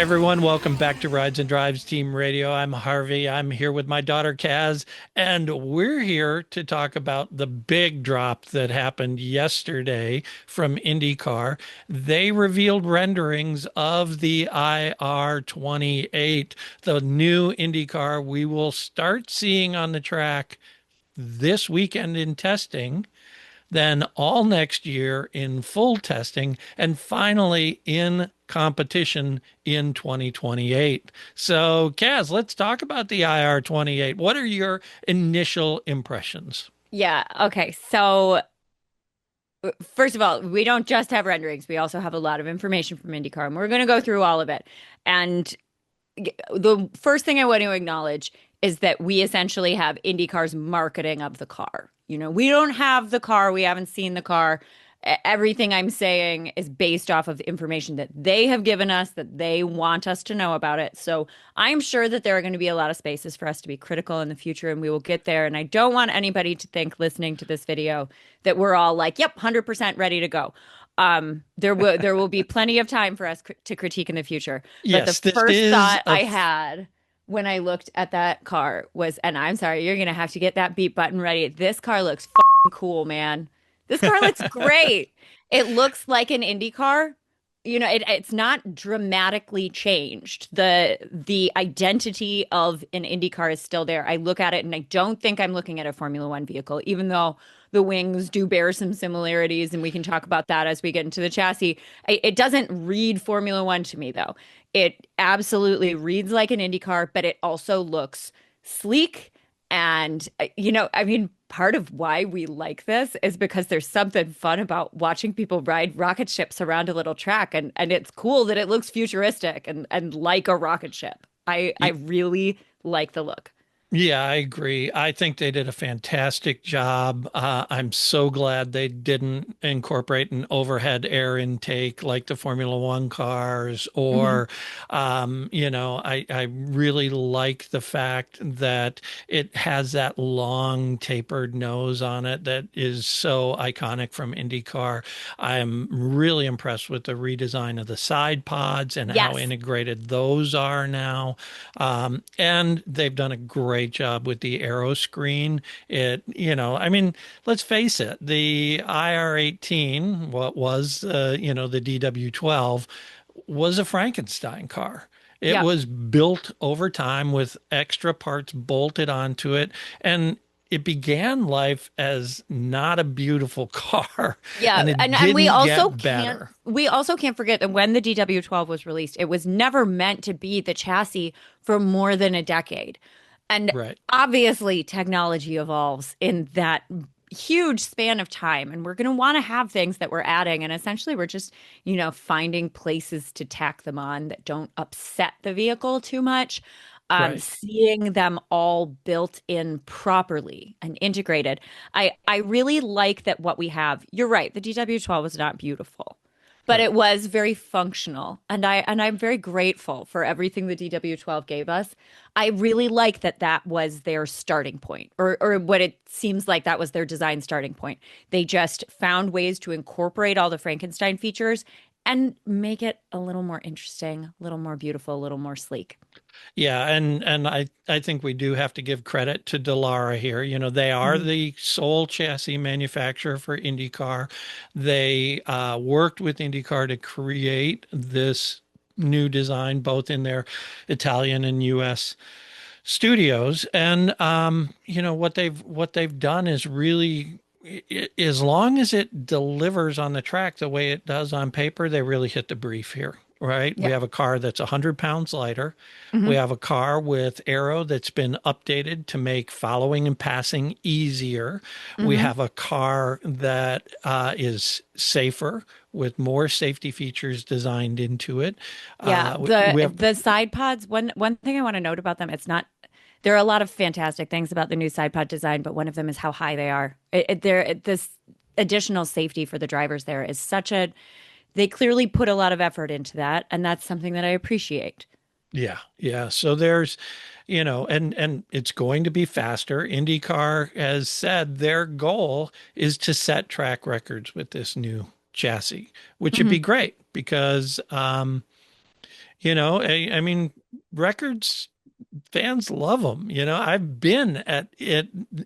everyone. Welcome back to Rides and Drives Team Radio. I'm Harvey. I'm here with my daughter Kaz, and we're here to talk about the big drop that happened yesterday from IndyCar. They revealed renderings of the IR-28, the new IndyCar we will start seeing on the track this weekend in testing, then all next year in full testing, and finally in competition in 2028. So, Kaz, let's talk about the IR-28. What are your initial impressions? Yeah. Okay. So, first of all, we don't just have renderings. We also have a lot of information from IndyCar, and we're going to go through all of it. And the first thing I want to acknowledge is that we essentially have IndyCar's marketing of the car. We don't have the car, we haven't seen the car. Everything I'm saying is based off of information that they have given us, that they want us to know about it. So I'm sure that there are going to be a lot of spaces for us to be critical in the future, and we will get there. And I don't want anybody to think listening to this video that we're all like, yep, 100% ready to go. There will be plenty of time for us to critique in the future. But the Yes, this first is thought a I had when I looked at that car was, and I'm sorry, you're gonna have to get that beep button ready. This car looks cool, man. This car looks great. It looks like an Indy car. It's not dramatically changed. The identity of an Indy car is still there. I look at it and I don't think I'm looking at a Formula One vehicle, even though the wings do bear some similarities, and we can talk about that as we get into the chassis. It doesn't read Formula One to me, though. It absolutely reads like an Indy car, but it also looks sleek. And, I mean, part of why we like this is because there's something fun about watching people ride rocket ships around a little track. And it's cool that it looks futuristic and like a rocket ship. I really like the look. Yeah, I agree. I think they did a fantastic job. I'm so glad they didn't incorporate an overhead air intake like the Formula One cars, Hmm. or, I really like the fact that it has that long tapered nose on it that is so iconic from IndyCar. I'm really impressed with the redesign of the side pods and how Yes. integrated those are now. And they've done a great job with the aero screen. I mean, let's face it, the IR-18, what was, the DW-12, was a Frankenstein car. It Yep. was built over time with extra parts bolted onto it. And it began life as not a beautiful car, Yeah, and and didn't get better. we also can't forget that when the DW12 was released, it was never meant to be the chassis for more than a decade. And Right. obviously technology evolves in that huge span of time, and we're going to want to have things that we're adding, and essentially we're just, finding places to tack them on that don't upset the vehicle too much. Right. Seeing them all built in properly and integrated. I really like that what we have. You're right, the DW12 was not beautiful, but Right. it was very functional. And I'm very grateful for everything the DW12 gave us. I really like that that was their starting point, or what it seems like that was their design starting point. They just found ways to incorporate all the Frankenstein features and make it a little more interesting, a little more beautiful, a little more sleek. Yeah, and I think we do have to give credit to Dallara here. They are Mhm. the sole chassis manufacturer for IndyCar. They worked with IndyCar to create this new design, both in their Italian and U.S. studios. And what they've done is really, as long as it delivers on the track the way it does on paper, they really hit the brief here. Right. We Yeah. have a car that's 100 pounds lighter. We Hmm. have a car with aero that's been updated to make following and passing easier. We Hmm. have a car that is safer with more safety features designed into it. Yeah, We have, the side pods, one thing I want to note about them, it's not there are a lot of fantastic things about the new side pod design, but one of them is how high they are. This additional safety for the drivers there is they clearly put a lot of effort into that, and that's something that I appreciate. yeah, yeah. So there's, and it's going to be faster. IndyCar has said their goal is to set track records with this new chassis, which would be Mhm. great because I mean, records fans love them. I've been at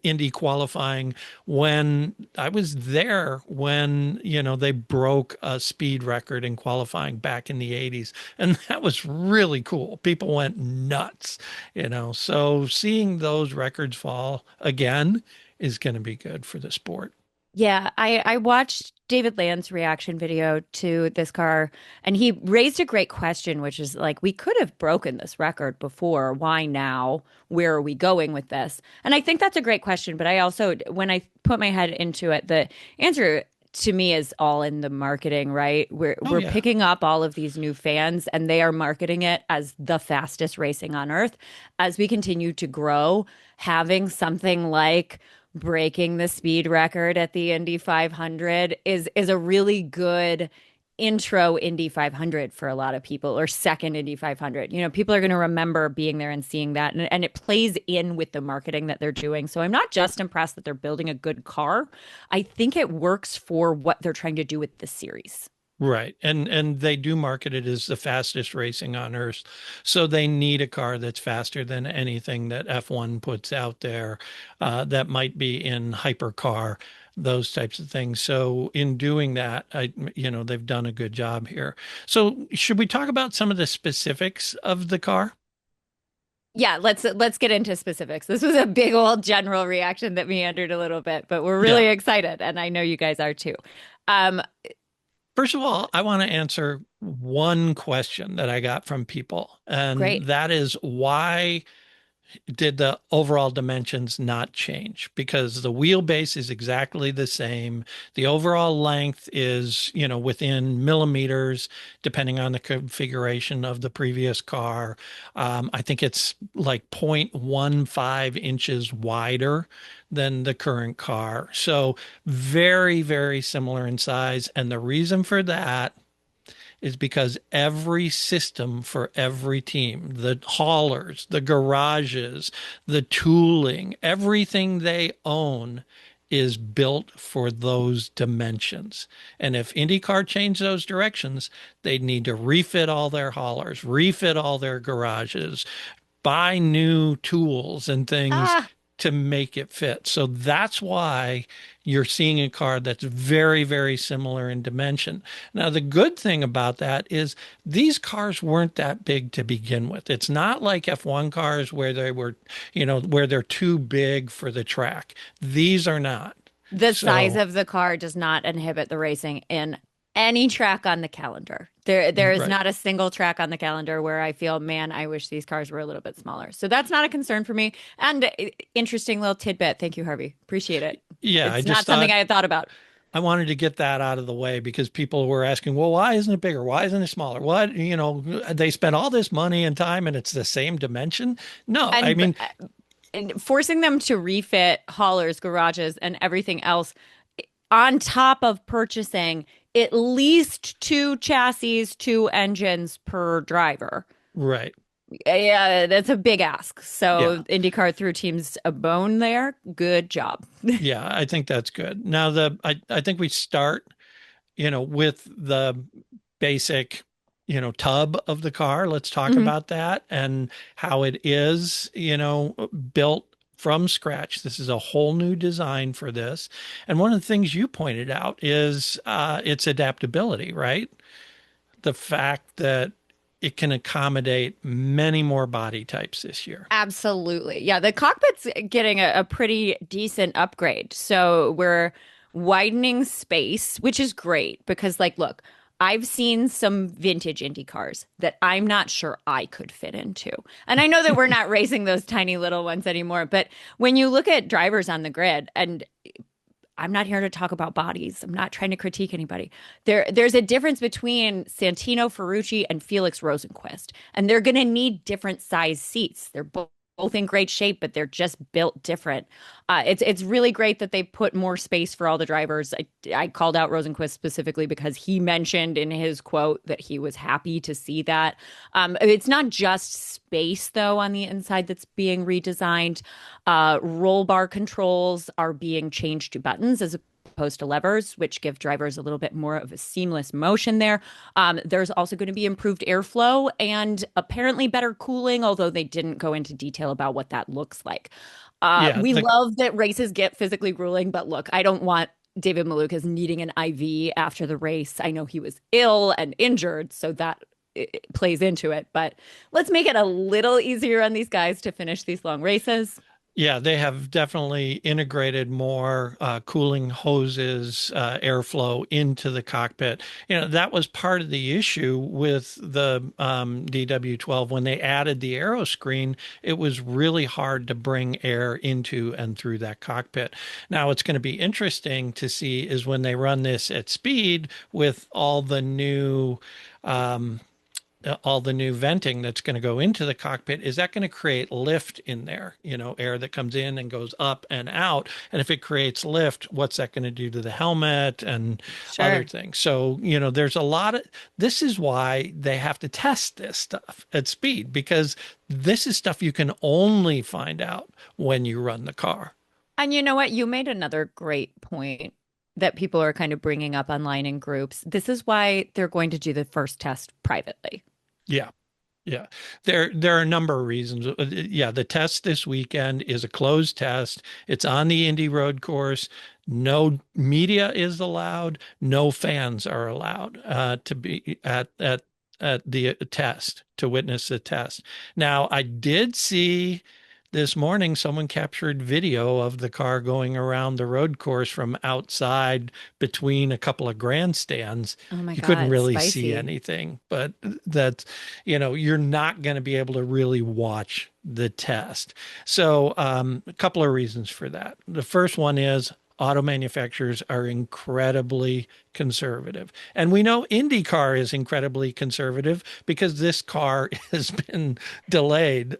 Indy qualifying when I was there when, they broke a speed record in qualifying back in the 80s. And that was really cool. People went nuts. So seeing those records fall again is going to be good for the sport. Yeah, I watched David Land's reaction video to this car, and he raised a great question, which is like, we could have broken this record before. Why now? Where are we going with this? And I think that's a great question. But I also, when I put my head into it, the answer to me is all in the marketing, right? We're Oh, we're yeah. picking up all of these new fans, and they are marketing it as the fastest racing on earth. As we continue to grow, having something like breaking the speed record at the Indy 500 is a really good intro Indy 500 for a lot of people, or second Indy 500. People are going to remember being there and seeing that, and it plays in with the marketing that they're doing. So I'm not just impressed that they're building a good car. I think it works for what they're trying to do with the series. Right. And they do market it as the fastest racing on earth. So they need a car that's faster than anything that F1 puts out there, that might be in hypercar, those types of things. So in doing that, they've done a good job here. So should we talk about some of the specifics of the car? Yeah, let's get into specifics. This was a big old general reaction that meandered a little bit, but we're Yeah. really excited, and I know you guys are too. Um, First of all, I want to answer one question that I got from people, and Great. that is why did the overall dimensions not change? Because the wheelbase is exactly the same. The overall length is, within millimeters, depending on the configuration of the previous car. I think it's like 0.15 inches wider than the current car. So very, very similar in size. And the reason for that is because every system for every team, the haulers, the garages, the tooling, everything they own is built for those dimensions. And if IndyCar changed those directions, they'd need to refit all their haulers, refit all their garages, buy new tools and things Ah, to make it fit. So that's why you're seeing a car that's very, very similar in dimension. Now, the good thing about that is these cars weren't that big to begin with. It's not like F1 cars where they were, where they're too big for the track. These are not. the size So, of the car does not inhibit the racing in any track on the calendar. There is right. not a single track on the calendar where I feel, man, I wish these cars were a little bit smaller. So that's not a concern for me. And interesting little tidbit. Thank you, Harvey. Appreciate it. Yeah, I It's just not something thought I had thought about. I wanted to get that out of the way because people were asking, well, why isn't it bigger? Why isn't it smaller? What, they spent all this money and time and it's the same dimension. No, I And mean, and forcing them to refit haulers, garages, and everything else on top of purchasing at least two chassis, two engines per driver. right. Yeah, that's a big ask. Yeah. So IndyCar threw teams a bone there. Good job. Yeah. I think that's good. Now, I think we start, with the basic, tub of the car. Let's talk Mhm. about that and how it is, built from scratch. This is a whole new design for this. And one of the things you pointed out is its adaptability, right? The fact that it can accommodate many more body types this year. Absolutely. Yeah, the cockpit's getting a pretty decent upgrade. So we're widening space, which is great because, like, look, I've seen some vintage Indy cars that I'm not sure I could fit into. And I know that we're not racing those tiny little ones anymore, but when you look at drivers on the grid, and I'm not here to talk about bodies. I'm not trying to critique anybody. There's a difference between Santino Ferrucci and Felix Rosenquist, and they're going to need different size seats. They're both in great shape, but they're just built different. It's really great that they put more space for all the drivers. I called out Rosenquist specifically because he mentioned in his quote that he was happy to see that. It's not just space though on the inside that's being redesigned. Roll bar controls are being changed to buttons as opposed to levers, which give drivers a little bit more of a seamless motion there. There's also going to be improved airflow and apparently better cooling, although they didn't go into detail about what that looks like. Yeah, We love that races get physically grueling, but look, I don't want David Malukas needing an IV after the race. I know he was ill and injured, so that it plays into it. But let's make it a little easier on these guys to finish these long races. yeah, they have definitely integrated more cooling hoses, airflow into the cockpit. That was part of the issue with the DW12 when they added the aero screen. It was really hard to bring air into and through that cockpit. Now, what's going to be interesting to see is when they run this at speed with um, all the new venting that's going to go into the cockpit, is that going to create lift in there? Air that comes in and goes up and out. And if it creates lift, what's that going to do to the helmet and other Sure. things? So, there's a lot of this is why they have to test this stuff at speed, because this is stuff you can only find out when you run the car. And you know what? You made another great point that people are kind of bringing up online in groups. This is why they're going to do the first test privately. Yeah. Yeah, there are a number of reasons. Yeah, the test this weekend is a closed test. It's on the Indy road course. No media is allowed. No fans are allowed to be at the test to witness the test. Now, I did see this morning someone captured video of the car going around the road course from outside between a couple of grandstands. Oh my You couldn't God, really see spicy. anything, but that's, you're not going to be able to really watch the test. So, a couple of reasons for that. The first one is auto manufacturers are incredibly conservative. And we know IndyCar is incredibly conservative because this car has been delayed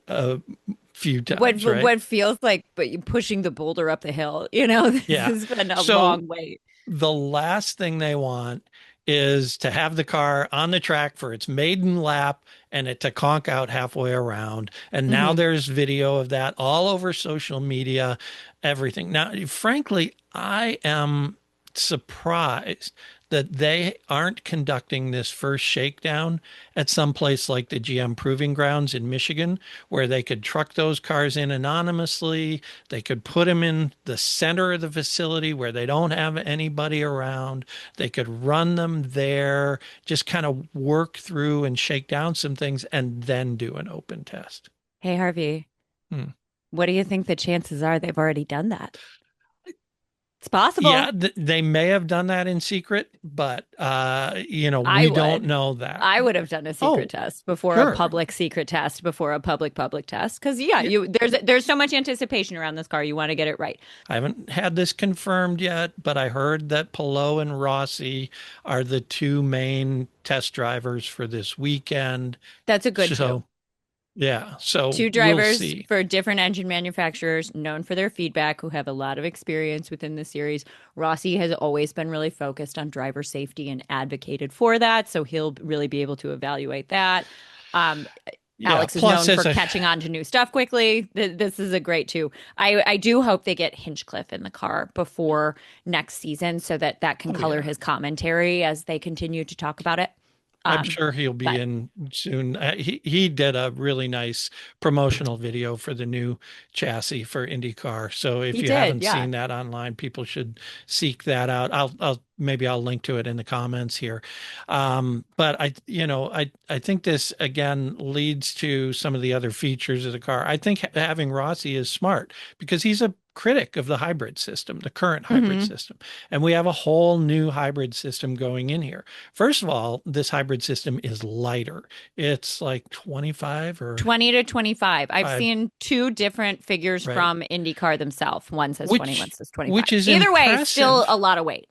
few What times, right? what feels like but you pushing the boulder up the hill, you know, this Yeah. has been a So long wait. the last thing they want is to have the car on the track for its maiden lap and it to conk out halfway around. And now Hmm. there's video of that all over social media, everything. Now, frankly, I am surprised that they aren't conducting this first shakedown at some place like the GM Proving Grounds in Michigan, where they could truck those cars in anonymously. They could put them in the center of the facility where they don't have anybody around. They could run them there, just kind of work through and shake down some things, and then do an open test. Hey Harvey, Hmm. what do you think the chances are they've already done that? It's Yeah, possible. they may have done that in secret, but I we don't would. know that. I would have done a secret Oh, test before a sure. public secret test before a public test because yeah, Yeah, there's so much anticipation around this car. You want to get it right. I haven't had this confirmed yet, but I heard that Palou and Rossi are the two main test drivers for this weekend. That's a good two. So, yeah, so Two we'll drivers see. for different engine manufacturers known for their feedback who have a lot of experience within the series. Rossi has always been really focused on driver safety and advocated for that, so he'll really be able to evaluate that. Um, Yeah, Alex is plus known for as a catching on to new stuff quickly. This is a great two. I do hope they get Hinchcliffe in the car before next season so that that can oh color yeah. his commentary as they continue to talk about it. I'm Um, sure he'll be but in soon. He did a really nice promotional video for the new chassis for IndyCar. So if he you did, haven't yeah. seen that online, people should seek that out. I'll maybe I'll link to it in the comments here. But I think this again leads to some of the other features of the car. I think having Rossi is smart because he's a critic of the hybrid system, the current hybrid Hmm. system. And we have a whole new hybrid system going in here. First of all, this hybrid system is lighter. It's like 25 or 20 to 25. I've 5, seen two different figures right? from IndyCar themselves. One says 20, one Which says which 25. is Either way, still impressive, a lot of weight.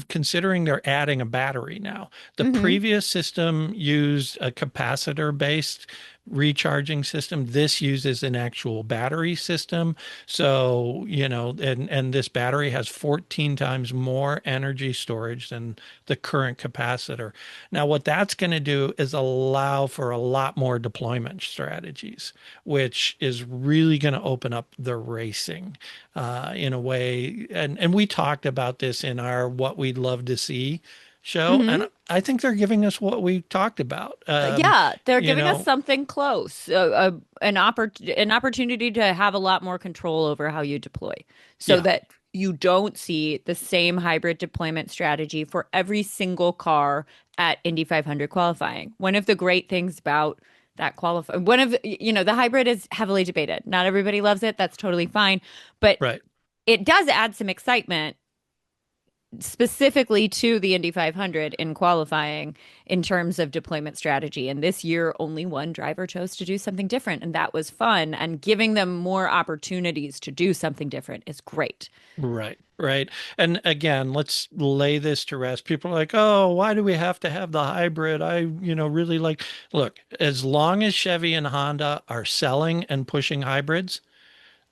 considering they're adding a battery now. The Hmm. previous system used a capacitor based recharging system. This uses an actual battery system. So, and this battery has 14 times more energy storage than the current capacitor. Now, what that's going to do is allow for a lot more deployment strategies, which is really going to open up the racing in a way. And we talked about this in our What We'd Love to See show. Hmm. And I think they're giving us what we talked about. Yeah, they're You giving us know, something close, an opportunity to have a lot more control over how you deploy, so yeah, that you don't see the same hybrid deployment strategy for every single car at Indy 500 qualifying. One of the great things about that one of, the hybrid is heavily debated. Not everybody loves it. That's totally fine, but right. it does add some excitement specifically to the Indy 500 in qualifying in terms of deployment strategy. And this year, only one driver chose to do something different, and that was fun. And giving them more opportunities to do something different is great. Right, right. And again, let's lay this to rest. People are like, oh, why do we have to have the hybrid? Really like, look, as long as Chevy and Honda are selling and pushing hybrids,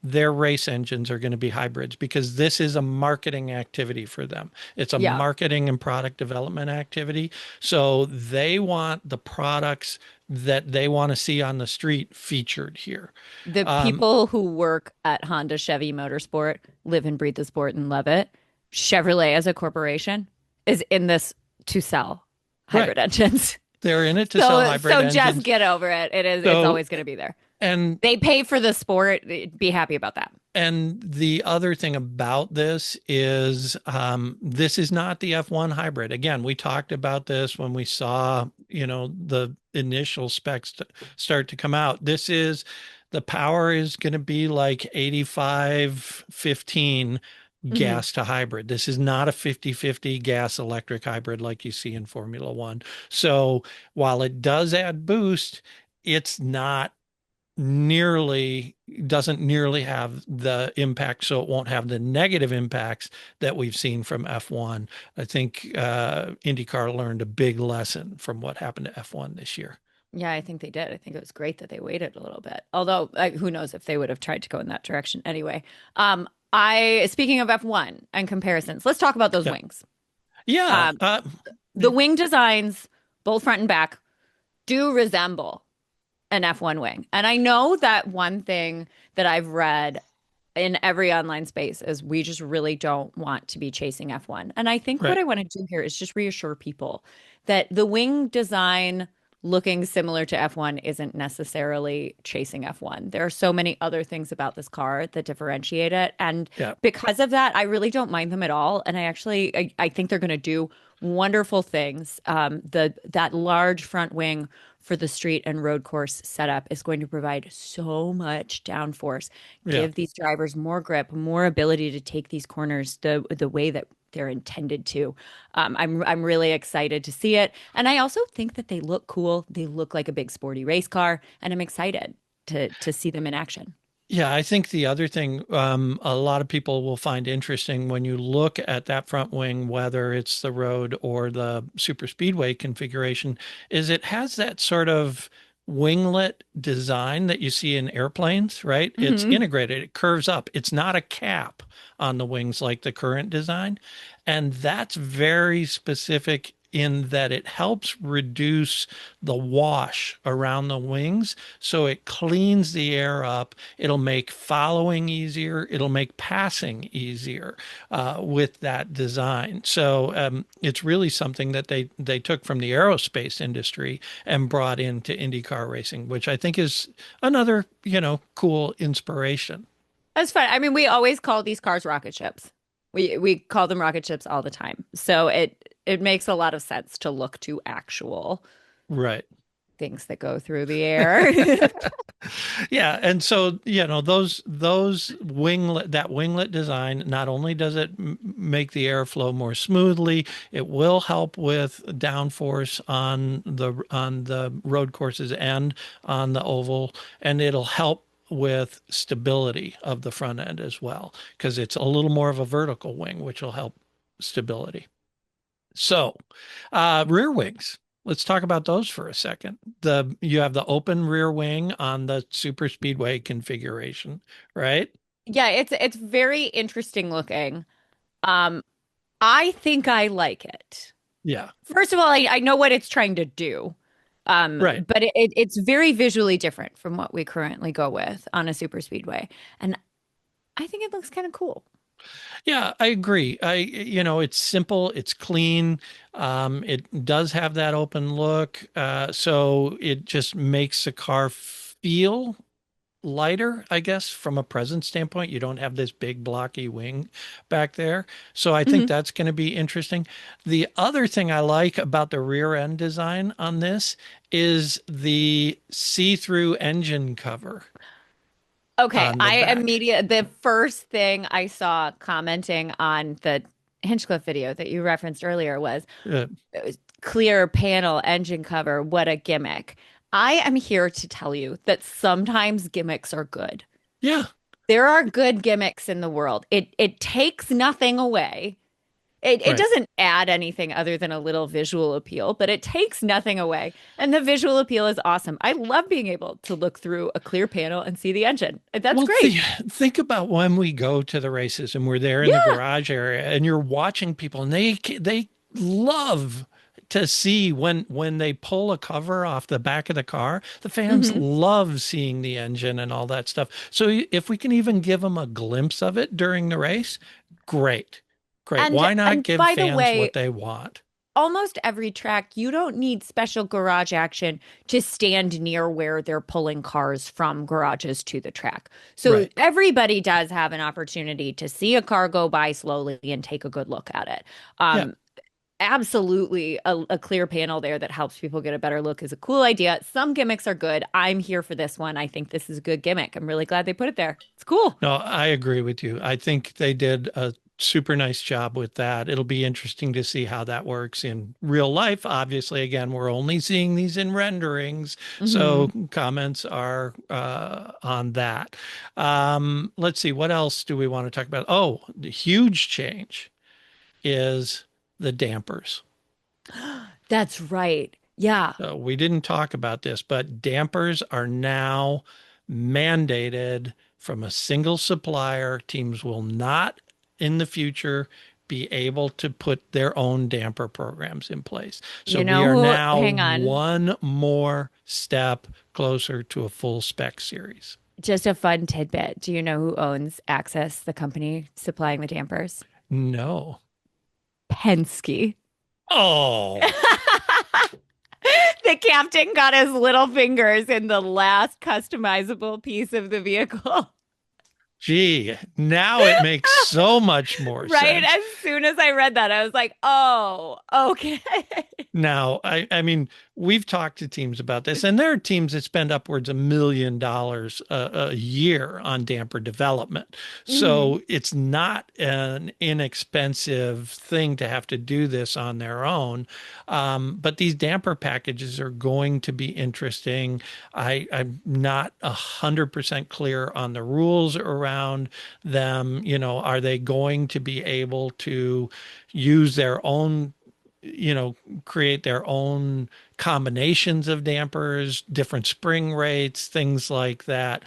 their race engines are going to be hybrids because this is a marketing activity for them. It's a Yeah. marketing and product development activity. So they want the products that they want to see on the street featured here. The Um, people who work at Honda, Chevy Motorsport live and breathe the sport and love it. Chevrolet as a corporation is in this to sell right. hybrid engines. They're in it to sell So hybrid so just engines. get over it. It's So, always going to be there. and They pay for the sport. Be happy about that. And the other thing about this is this is not the F1 hybrid. Again, we talked about this when we saw, the initial specs start to come out. The power is going to be like 85-15 Hmm. gas to hybrid. This is not a 50-50 gas electric hybrid like you see in Formula One. So while it does add boost, it's not nearly doesn't nearly have the impact, so it won't have the negative impacts that we've seen from F1. I think IndyCar learned a big lesson from what happened to F1 this year. Yeah, I think they did. I think it was great that they waited a little bit. Although, who knows if they would have tried to go in that direction anyway. I speaking of F1 and comparisons, let's talk about those Yeah. wings. Yeah. Um, the wing designs, both front and back, do resemble an F1 wing. And I know that one thing that I've read in every online space is we just really don't want to be chasing F1. And I think what Right. I want to do here is just reassure people that the wing design looking similar to F1 isn't necessarily chasing F1. There are so many other things about this car that differentiate it. And Yeah. because of that, I really don't mind them at all. And I think they're going to do wonderful things. That large front wing for the street and road course setup is going to provide so much downforce, Yeah. give these drivers more grip, more ability to take these corners the way that they're intended to. I'm really excited to see it, and I also think that they look cool. They look like a big sporty race car, and I'm excited to see them in action. Yeah, I think the other thing a lot of people will find interesting when you look at that front wing, whether it's the road or the super speedway configuration, is it has that sort of winglet design that you see in airplanes, right? It's Hmm. integrated, it curves up. It's not a cap on the wings like the current design. And that's very specific in that it helps reduce the wash around the wings. So it cleans the air up. It'll make following easier. It'll make passing easier with that design. So it's really something that they took from the aerospace industry and brought into IndyCar racing, which I think is another, cool inspiration. That's fun. I mean, we always call these cars rocket ships. We call them rocket ships all the time. So it makes a lot of sense to look to actual Right. things that go through the air. Yeah, and so those winglet design, not only does it make the airflow more smoothly, it will help with downforce on the road courses and on the oval, and it'll help with stability of the front end as well because it's a little more of a vertical wing, which will help stability. So, rear wings. Let's talk about those for a second. You have the open rear wing on the super speedway configuration, right? Yeah, it's very interesting looking. Um, I think I like it. Yeah. First of all, I know what it's trying to do. Right. But it's very visually different from what we currently go with on a super speedway. And I think it looks kind of cool. Yeah, I agree. It's simple, it's clean. It does have that open look. So it just makes the car feel lighter, I guess, from a presence standpoint. You don't have this big blocky wing back there. So I think Mhm. that's going to be interesting. The other thing I like about the rear end design on this is the see-through engine cover Okay, on the back. the first thing I saw commenting on the Hinchcliffe video that you referenced earlier was Uh, clear panel engine cover. What a gimmick. I am here to tell you that sometimes gimmicks are good. yeah, There are good gimmicks in the world. It takes nothing away. It right. doesn't add anything other than a little visual appeal, but it takes nothing away. And the visual appeal is awesome. I love being able to look through a clear panel and see the engine. That's Well, great. think about when we go to the races and we're there in the Yeah. garage area and you're watching people and they love to see when they pull a cover off the back of the car. The fans Hmm. love seeing the engine and all that stuff. So if we can even give them a glimpse of it during the race, great. Great. Why not And give by the fans what way, they want? almost every track, you don't need special garage action to stand near where they're pulling cars from garages to the track. So Right. everybody does have an opportunity to see a car go by slowly and take a good look at it. Yeah. Absolutely, a clear panel there that helps people get a better look is a cool idea. Some gimmicks are good. I'm here for this one. I think this is a good gimmick. I'm really glad they put it there. It's cool. No, I agree with you. I think they did a super nice job with that. It'll be interesting to see how that works in real life. Obviously, again, we're only seeing these in renderings, so Hmm. comments are on that. Let's see, what else do we want to talk about? Oh, the huge change is the dampers. That's right. Yeah. We didn't talk about this, but dampers are now mandated from a single supplier. Teams will not in the future be able to put their own damper programs in place. So You we know are who? now Hang on. one more step closer to a full spec series. Just a fun tidbit. Do you know who owns Access, the company supplying the dampers? No. Penske. Oh, The captain got his little fingers in the last customizable piece of the vehicle. gee, now it makes so much more Right? sense. As soon as I read that, I was like, oh, okay. Now, I mean, we've talked to teams about this, and there are teams that spend upwards of $1 million a year on damper development. Hmm. So it's not an inexpensive thing to have to do this on their own. But these damper packages are going to be interesting. I'm not 100% clear on the rules around them. Are they going to be able to use their own create their own combinations of dampers, different spring rates, things like that,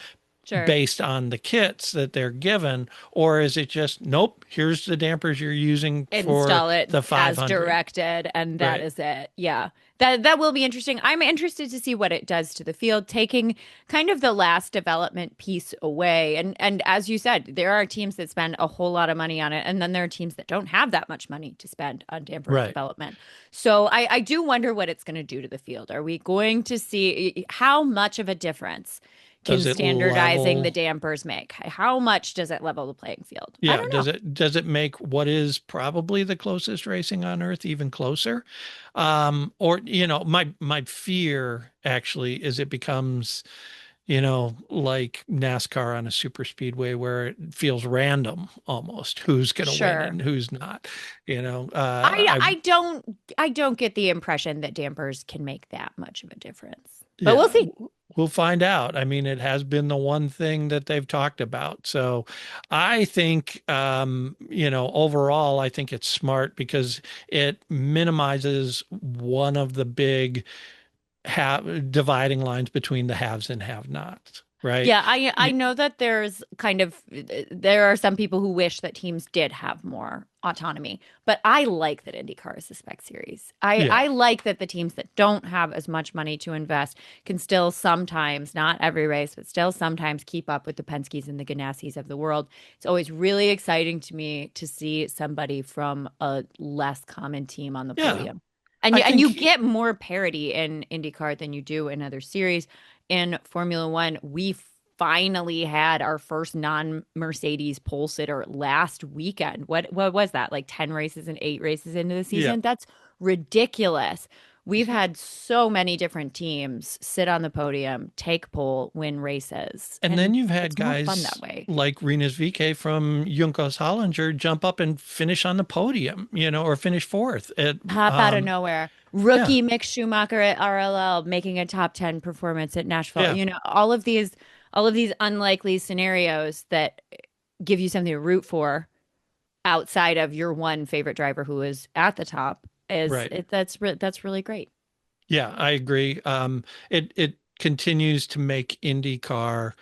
Sure. based on the kits that they're given? Or is it just, nope, here's the dampers you're using for Install it the as 500? directed, and that Right. is it. Yeah. That will be interesting. I'm interested to see what it does to the field, taking kind of the last development piece away. And as you said, there are teams that spend a whole lot of money on it, and then there are teams that don't have that much money to spend on damper Right. development. So I do wonder what it's going to do to the field. Are we going to see how much of a difference can Does it standardizing the level? dampers make? How much does it level the playing field? I Yeah, don't does know. it make what is probably the closest racing on Earth even closer? Or my fear actually is it becomes like NASCAR on a super speedway where it feels random almost who's going to win Sure. and who's not. I I I don't I don't get the impression that dampers can make that much of a difference. But we'll yeah, see. We'll find out. I mean, it has been the one thing that they've talked about. So I think, overall, I think it's smart because it minimizes one of the big dividing lines between the haves and have-nots, right? Yeah, I know that there are some people who wish that teams did have more autonomy, but I like that IndyCar is the spec series. I Yeah. like that the teams that don't have as much money to invest can still sometimes, not every race, but still sometimes keep up with the Penske's and the Ganassis of the world. It's always really exciting to me to see somebody from a less common team on the Yeah. podium. And I you think, get more parity in IndyCar than you do in other series. In Formula One, we finally had our first non-Mercedes pole sitter last weekend. What was that? Like 10 races and 8 races into the yeah. season? That's ridiculous. We've had so many different teams sit on the podium, take pole, win races, And then and you've had it's more fun that guys way. like Rinus VeeKay from Juncos Hollinger jump up and finish on the podium, or finish fourth at, Pop out of nowhere. yeah, Rookie Mick Schumacher at RLL making a top 10 performance at Nashville. yeah, You know, all of these unlikely scenarios that give you something to root for outside of your one favorite driver who is at the top is right. it that's really great. Yeah, I agree. It continues to make IndyCar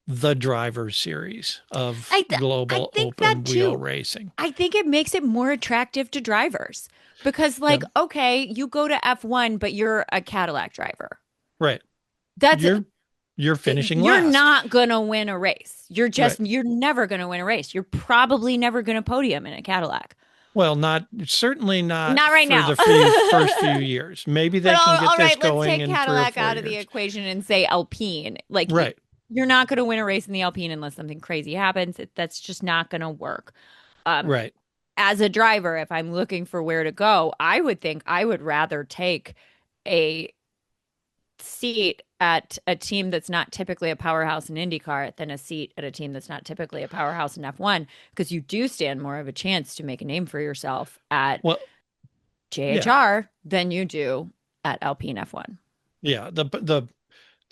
the driver's series of I global think that open wheel too. racing. I think it makes it more attractive to drivers because Yeah, like okay, you go to F1 but you're a Cadillac driver. right. That's You're finishing you're last. not going to win a race. Right. You're never going to win a race. You're probably never going to podium in a Cadillac. Well, certainly not Not right for now. the first few years. Maybe But they can get all this right, let's going take in 3 or Cadillac 4 out of the years. equation and say Alpine. Like Right. you're not going to win a race in the Alpine unless something crazy happens. That's just not going to work. Um, Right. as a driver, if I'm looking for where to go, I would think I would rather take a seat at a team that's not typically a powerhouse in IndyCar than a seat at a team that's not typically a powerhouse in F1 because you do stand more of a chance to make a name for yourself at Well, yeah. JHR than you do at Alpine F1. Yeah. The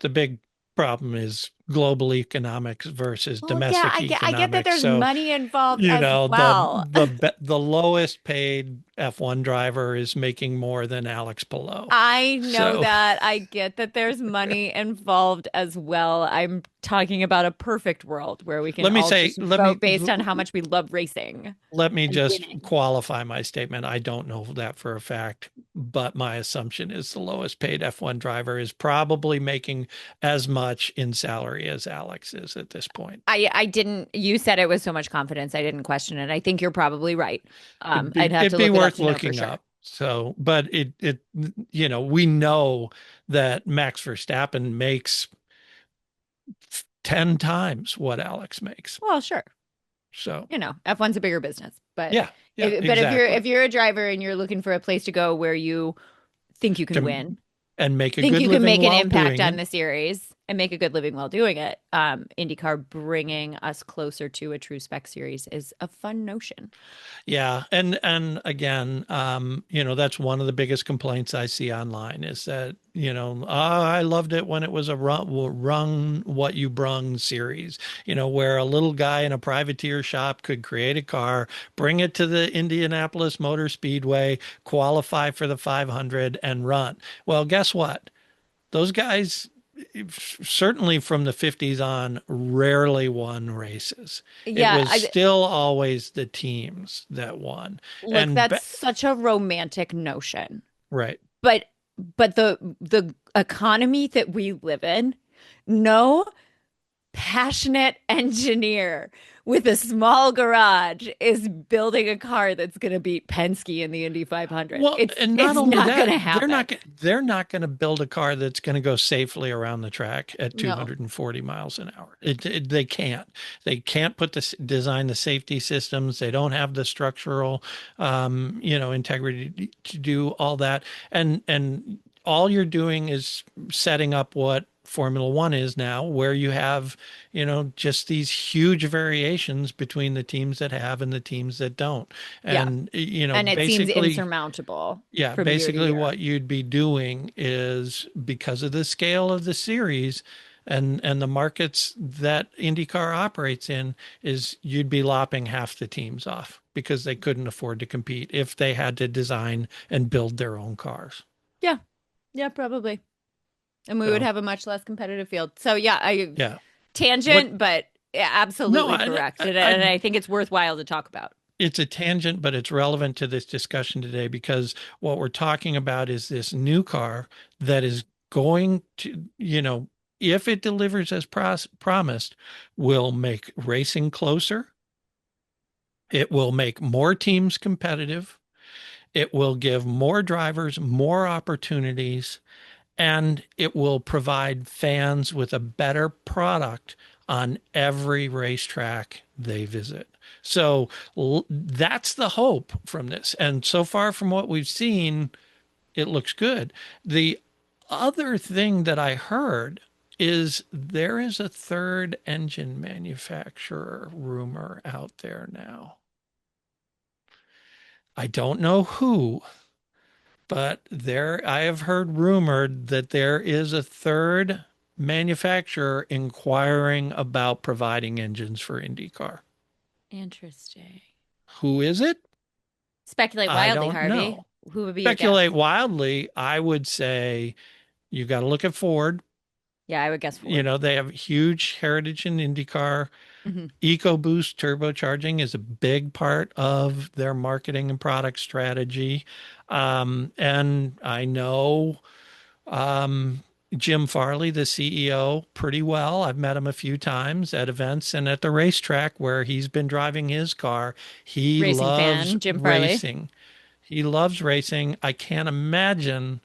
big problem is global economics versus Well, yeah, domestic I get that economics. there's So, money involved as well. the lowest paid F1 driver is making more than Alex Palou. I know So, that. I get that there's money involved as well. I'm talking about a perfect world where we can let me all say, just vote based on how much we love racing let me and just winning. qualify my statement. I don't know that for a fact, but my assumption is the lowest paid F1 driver is probably making as much in salary as Alex is at this point. I didn't, you said it with so much confidence. I didn't question it. I think you're probably right. I'd have It'd to be look it up worth to know for looking sure. up. So, but we know that Max Verstappen makes 10 times what Alex makes. Well, sure. So, F1's a bigger business, but yeah, yeah, if you're exactly. a driver and you're looking for a place to go where you think you can win, Can and make a think good you can living make an while impact doing on it. the series and make a good living while doing it. IndyCar bringing us closer to a true spec series is a fun notion. Yeah, and again, that's one of the biggest complaints I see online is that, I loved it when it was a rung what you brung series, where a little guy in a privateer shop could create a car, bring it to the Indianapolis Motor Speedway, qualify for the 500 and run. Well, guess what? Those guys, certainly from the 50s on, rarely won races. It Yeah, was still always the teams that won. look, And that's such a romantic notion. right, But the economy that we live in, no passionate engineer with a small garage is building a car that's going to beat Penske in the Indy 500. well, and not It's only not going that, to happen. they're not going to build a car that's going to go safely around the track at No. 240 miles an hour. They can't. They can't design the safety systems. They don't have the structural, integrity to do all that. And all you're doing is setting up what Formula One is now, where you have, just these huge variations between the teams that have and the teams that don't. Yeah. And, And it seems basically, insurmountable yeah, from year to basically year. what you'd be doing is, because of the scale of the series and the markets that IndyCar operates in, is you'd be lopping half the teams off because they couldn't afford to compete if they had to design and build their own cars. Yeah. Yeah, probably. And we would So, have a much less competitive field. So yeah, I yeah. What? tangent, but yeah, No, absolutely correct. And I think it's worthwhile to talk about. it's a tangent, but it's relevant to this discussion today because what we're talking about is this new car that is going to, if it delivers as promised, will make racing closer. It will make more teams competitive. It will give more drivers more opportunities, and it will provide fans with a better product on every racetrack they visit. So that's the hope from this. And so far from what we've seen, it looks good. The other thing that I heard is there is a third engine manufacturer rumor out there now. I don't know who, but there I have heard rumored that there is a third manufacturer inquiring about providing engines for IndyCar. Interesting. Who is it? Speculate I wildly, don't Harvey. know. Who would be your guess? Speculate wildly, I would say you got to look at Ford. Yeah, I would guess Ford. They have huge heritage in IndyCar. Hmm. EcoBoost turbocharging is a big part of their marketing and product strategy. And I know um, Jim Farley, the CEO, pretty well. I've met him a few times at events and at the racetrack where he's been driving his car. He Racing loves fan, Jim Farley. racing. He loves racing. I can't imagine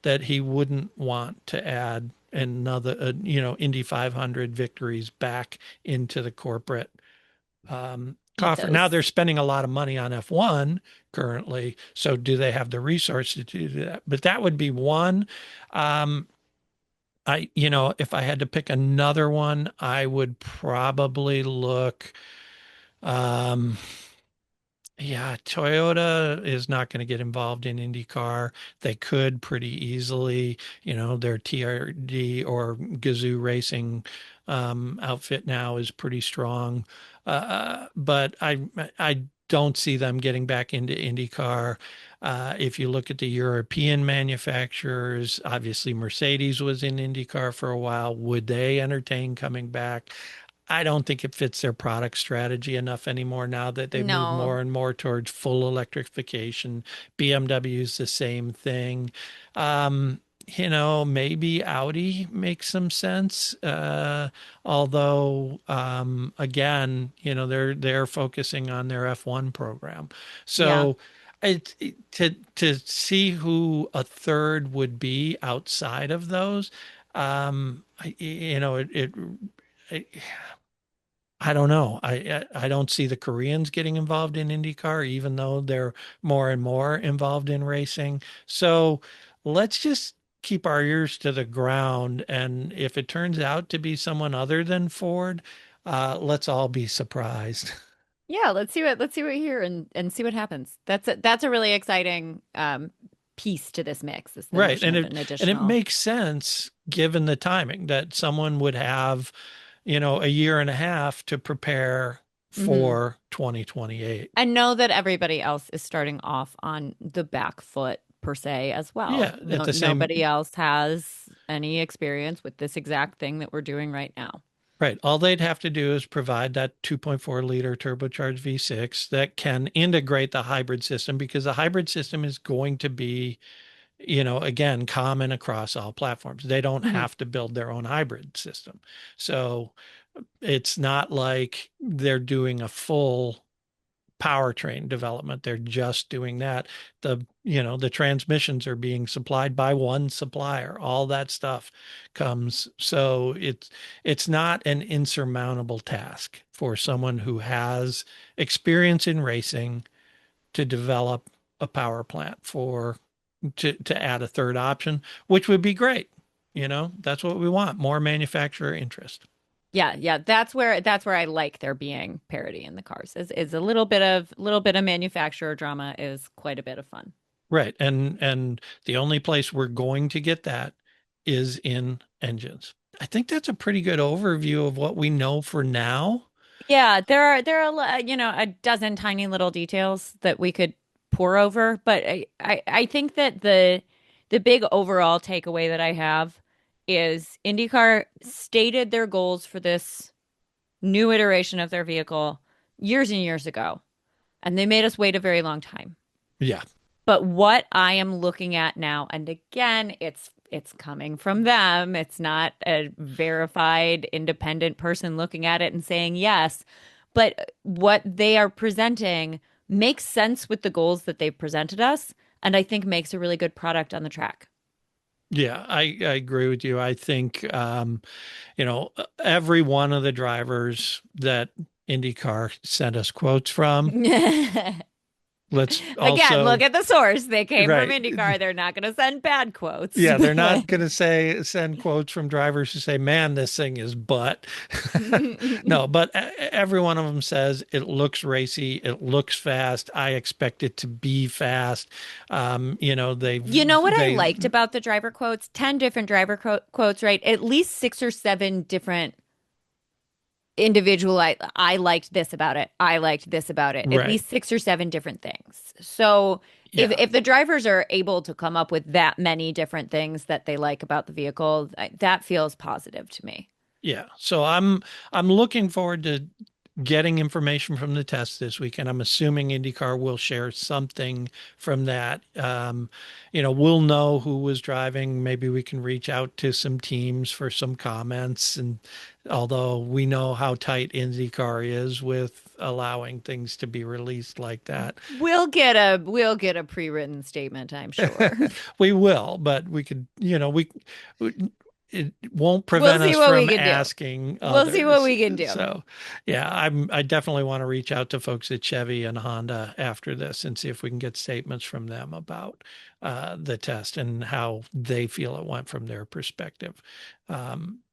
that he wouldn't want to add another, Indy 500 victories back into the corporate coffer. Now Ethos. they're spending a lot of money on F1 currently. So do they have the resources to do that? But that would be one. Um, if I had to pick another one, I would probably look. Um, yeah, Toyota is not going to get involved in IndyCar. They could pretty easily, their TRD or Gazoo Racing outfit now is pretty strong. But I don't see them getting back into IndyCar. If you look at the European manufacturers, obviously Mercedes was in IndyCar for a while. Would they entertain coming back? I don't think it fits their product strategy enough anymore now that they move No, more and more towards full electrification. BMW's the same thing. Um, maybe Audi makes some sense. Although, again, they're focusing on their F1 program. yeah, So to see who a third would be outside of those, it I don't know. I don't see the Koreans getting involved in IndyCar, even though they're more and more involved in racing. So let's just keep our ears to the ground. And if it turns out to be someone other than Ford, let's all be surprised. yeah. Let's see what we hear and see what happens. That's a really exciting piece to this mix. Is the Right. notion And of it an and it additional. makes sense given the timing that someone would have, a year and a half to prepare Hmm. for 2028. And know that everybody else is starting off on the back foot per se as well. Yeah, at No, the nobody same else has any experience with this exact thing that we're doing right now. right. All they'd have to do is provide that 2.4-liter turbocharged V6 that can integrate the hybrid system because the hybrid system is going to be, again, common across all platforms. They don't Mhm. have to build their own hybrid system. So it's not like they're doing a full powertrain development. They're just doing that. The transmissions are being supplied by one supplier. All that stuff comes. So it's not an insurmountable task for someone who has experience in racing to develop a power plant to add a third option, which would be great. That's what we want, more manufacturer interest. Yeah, yeah, that's where I like there being parity in the cars. Is a little bit of manufacturer drama is quite a bit of fun. Right. And the only place we're going to get that is in engines. I think that's a pretty good overview of what we know for now. Yeah, there are a dozen tiny little details that we could pour over, but I think that the big overall takeaway that I have is IndyCar stated their goals for this new iteration of their vehicle years and years ago, and they made us wait a very long time. Yeah. But what I am looking at now, and again, it's coming from them. It's not a verified independent person looking at it and saying yes. But what they are presenting makes sense with the goals that they've presented us, and I think makes a really good product on the track. Yeah, I agree with you. I think every one of the drivers that IndyCar sent us quotes from, let's Again, look also, at the source. They came from right. IndyCar. They're not going to send bad quotes. Yeah, they're not going to send quotes from drivers who say, "Man, this thing is butt." No, but every one of them says it looks racy, it looks fast. I expect it to be fast. You know what I they liked about the driver quotes? 10 different driver quotes, right? At least six or seven different individual I liked this about it. I liked this about it. At right. least six or seven different things. So Yeah. if the drivers are able to come up with that many different things that they like about the vehicle, that feels positive to me. Yeah. So I'm looking forward to getting information from the test this week, and I'm assuming IndyCar will share something from that. We'll know who was driving. Maybe we can reach out to some teams for some comments. And although we know how tight IndyCar is with allowing things to be released like that, We'll get a pre-written statement, I'm sure. we will. But we could, it won't We'll prevent see us what we from can do. asking We'll see what others. we can do. So, yeah, I definitely want to reach out to folks at Chevy and Honda after this and see if we can get statements from them about the test and how they feel it went from their perspective.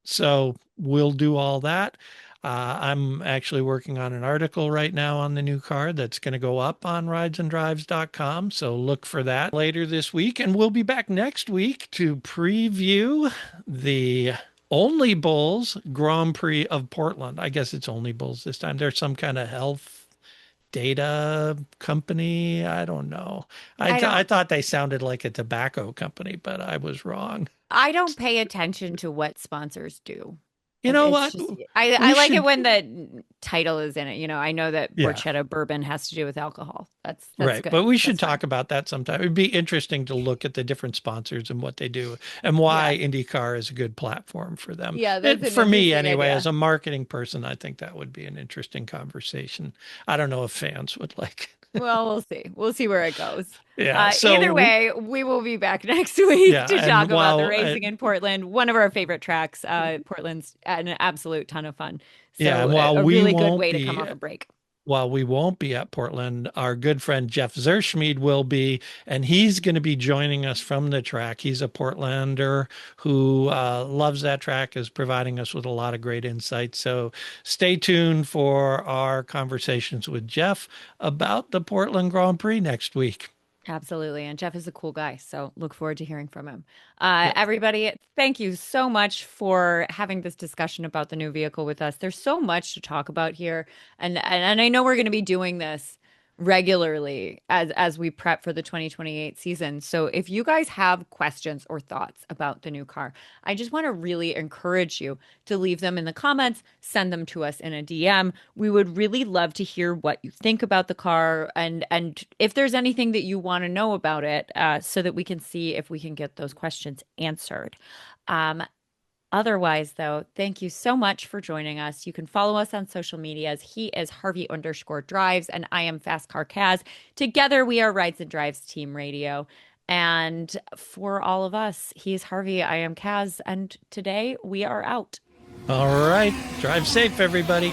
So we'll do all that. I'm actually working on an article right now on the new car that's going to go up on ridesanddrives.com. So look for that later this week. And we'll be back next week to preview the Only Bulls Grand Prix of Portland. I guess it's Only Bulls this time. There's some kind of health data company. I don't know. I I don't thought they sounded like a tobacco company, but I was wrong. I don't pay attention to what sponsors do. You know It's what? just I We like it should, when the title is in it. I know that yeah. Borchetta bourbon has to do with alcohol. That's Right. good. But we should That's fine. talk about that sometime. It'd be interesting to look at the different sponsors and what they do and Yeah. why IndyCar is a good platform for them. Yeah, that's an For me, interesting anyway, as idea. a marketing person, I think that would be an interesting conversation. I don't know if fans would like it. Well, we'll see. We'll see where it goes. Yeah. Either So, way, we will be back next week yeah. to talk And about the while, racing in Portland, one of our favorite tracks. Portland's an absolute ton of fun. yeah. So And while a we really good won't way to come be off a break. while we won't be at Portland, our good friend Jeff Zerschmied will be, and he's going to be joining us from the track. He's a Portlander who loves that track, is providing us with a lot of great insights. So stay tuned for our conversations with Jeff about the Portland Grand Prix next week. Absolutely. And Jeff is a cool guy. So look forward to hearing from him. Yep. Everybody, thank you so much for having this discussion about the new vehicle with us. There's so much to talk about here. And I know we're going to be doing this regularly as we prep for the 2028 season. So if you guys have questions or thoughts about the new car, I just want to really encourage you to leave them in the comments, send them to us in a DM. We would really love to hear what you think about the car and if there's anything that you want to know about it, so that we can see if we can get those questions answered. Um, Otherwise, though, thank you so much for joining us. You can follow us on social medias. He is Harvey_drives, and I am Fast Car Kaz. Together, we are Rides and Drives Team Radio. And for all of us, he's Harvey, I am Kaz, and today we are out. All right. Drive safe, everybody.